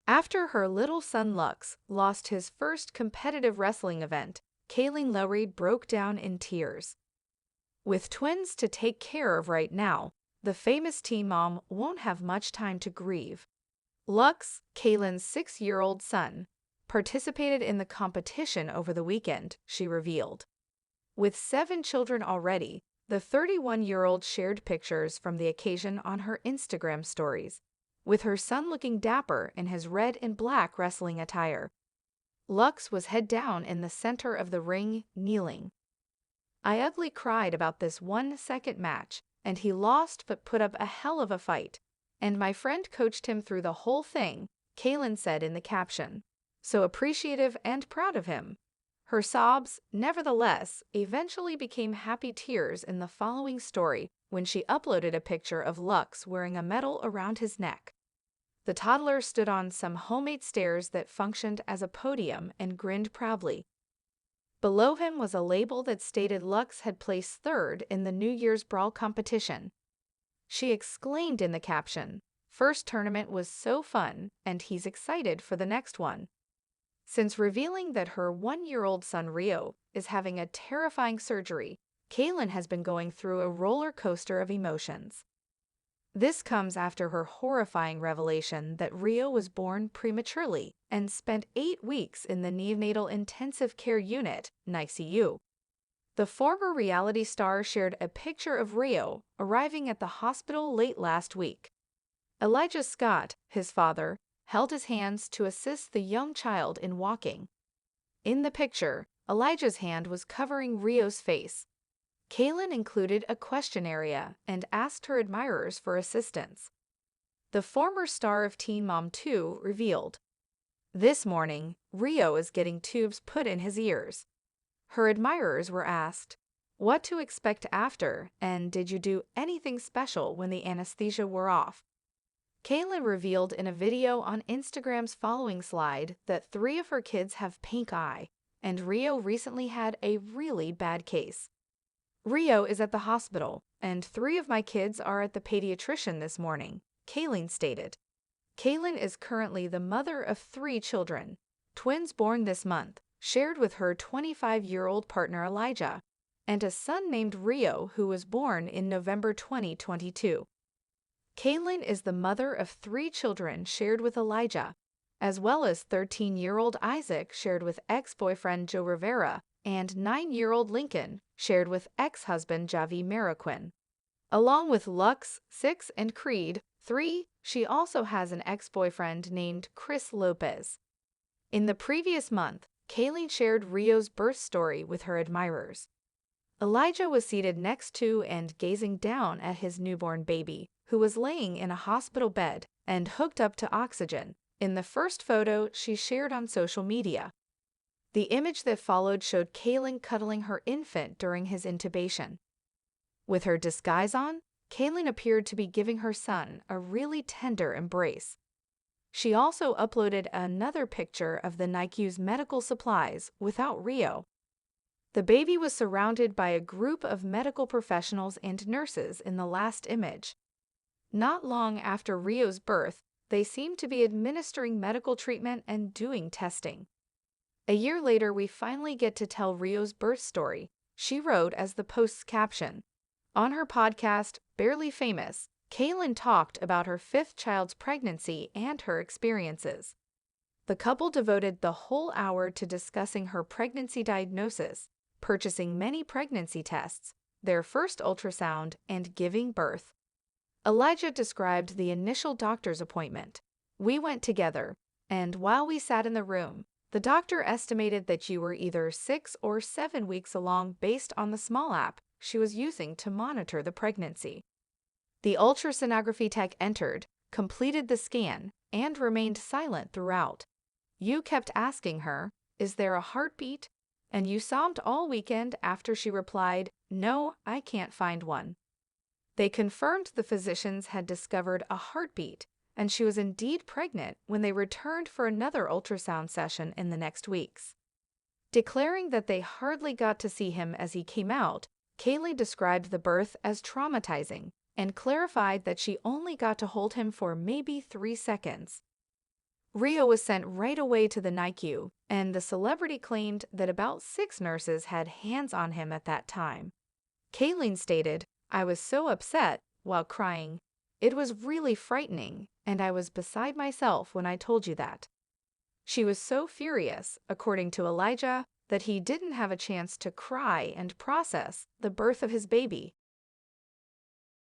After her little son Lux lost his first competitive wrestling event, Kailyn Lowry broke down in tears. With twins to take care of right now, the famous teen mom won't have much time to grieve. Lux, Kailyn's 6-year-old son, participated in the competition over the weekend, she revealed. With 7 children already, the 31-year-old shared pictures from the occasion on her Instagram stories, with her son looking dapper in his red and black wrestling attire. Lux was head down in the center of the ring, kneeling. "I ugly cried about this 1-second match, and he lost but put up a hell of a fight. And my friend coached him through the whole thing," Kailyn said in the caption. "So appreciative and proud of him." Her sobs, nevertheless, eventually became happy tears in the following story when she uploaded a picture of Lux wearing a medal around his neck. The toddler stood on some homemade stairs that functioned as a podium and grinned proudly. Below him was a label that stated Lux had placed 3rd in the New Year's Brawl competition. She exclaimed in the caption, "First tournament was so fun, and he's excited for the next one." Since revealing that her 1-year-old son Rio is having a terrifying surgery, Kailyn has been going through a roller coaster of emotions. This comes after her horrifying revelation that Rio was born prematurely and spent 8 weeks in the neonatal intensive care unit, NICU. The former reality star shared a picture of Rio arriving at the hospital late last week. Elijah Scott, his father, held his hands to assist the young child in walking. In the picture, Elijah's hand was covering Rio's face. Kailyn included a question area and asked her admirers for assistance. The former star of Teen Mom 2 revealed, "This morning, Rio is getting tubes put in his ears." Her admirers were asked, "What to expect after, and did you do anything special when the anesthesia wore off?" Kailyn revealed in a video on Instagram's following slide that 3 of her kids have pink eye, and Rio recently had a really bad case. "Rio is at the hospital, and 3 of my kids are at the pediatrician this morning," Kailyn stated. Kailyn is currently the mother of 3 children, twins born this month, shared with her 25-year-old partner Elijah, and a son named Rio who was born in November 2022. Kailyn is the mother of 3 children shared with Elijah, as well as 13-year-old Isaac shared with ex-boyfriend Joe Rivera and 9-year-old Lincoln shared with ex-husband Javi Mariquin. Along with Lux, 6, and Creed, 3, she also has an ex-boyfriend named Chris Lopez. In the previous month, Kailyn shared Rio's birth story with her admirers. Elijah was seated next to and gazing down at his newborn baby, who was laying in a hospital bed and hooked up to oxygen, in the first photo she shared on social media. The image that followed showed Kailyn cuddling her infant during his intubation. With her disguise on, Kailyn appeared to be giving her son a really tender embrace. She also uploaded another picture of the NICU's medical supplies without Rio. The baby was surrounded by a group of medical professionals and nurses in the last image. Not long after Rio's birth, they seemed to be administering medical treatment and doing testing. "A year later, we finally get to tell Rio's birth story," she wrote as the post's caption. On her podcast, Barely Famous, Kailyn talked about her 5th child's pregnancy and her experiences. The couple devoted the whole hour to discussing her pregnancy diagnosis, purchasing many pregnancy tests, their first ultrasound, and giving birth. Elijah described the initial doctor's appointment. "We went together, and while we sat in the room, the doctor estimated that you were either 6 or 7 weeks along based on the small app she was using to monitor the pregnancy. The ultrasonography tech entered, completed the scan, and remained silent throughout. You kept asking her, 'Is there a heartbeat?' And you sobbed all weekend after she replied, 'No, I can't find one.' They confirmed the physicians had discovered a heartbeat, and she was indeed pregnant when they returned for another ultrasound session in the next weeks." Declaring that they hardly got to see him as he came out, Kailyn described the birth as traumatizing and clarified that she only got to hold him for maybe 3 seconds. Rio was sent right away to the NICU, and the celebrity claimed that about 6 nurses had hands on him at that time. Kailyn stated, "I was so upset," while crying. "It was really frightening, and I was beside myself when I told you that." She was so furious, according to Elijah, that he didn't have a chance to cry and process the birth of his baby.